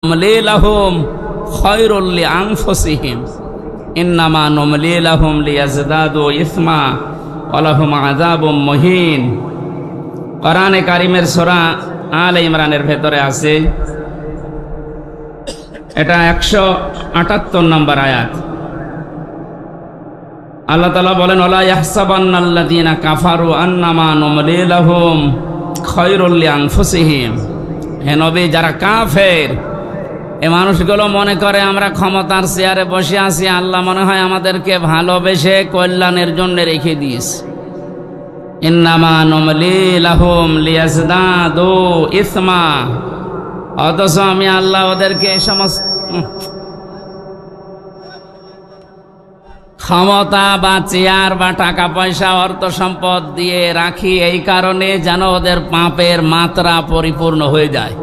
নুমলি লাহুম খায়রুল লিআনফুসিহিম ইন্নামা নুমলি লাহুম লিয়াজদাদু ইসমা ওয়া লাহুম আযাবুম মুহিন। কোরআনে কারীমের সূরা আলে ইমরানের ভেতরে আছে, এটা 178 নম্বর আয়াত। আল্লাহ তাআলা বলেন, ওয়ালা ইয়াহসাবান্নাল্লাযীনা কাফারু আন্নামা নুমলি লাহুম খায়রুল লিআনফুসিহিম। হে নবী, যারা কাফের এই মানুষগুলো মনে করে আমরা ক্ষমতার চেয়ারে বসে আছি, আল্লাহ মনে হয় আমাদেরকে ভালোবেসে কল্যাণের জন্য রেখে দিয়েছে। ইন্নামা নুমলি লাহুম লিয়াজদাদু ইসমা, অথচ আমি আল্লাহ ওদেরকে সমস্ত ক্ষমতা বা চেয়ার বা টাকা পয়সা অর্থ সম্পদ দিয়ে রাখি এই কারণে যেন ওদের পাপের মাত্রা পরিপূর্ণ হয়ে যায়।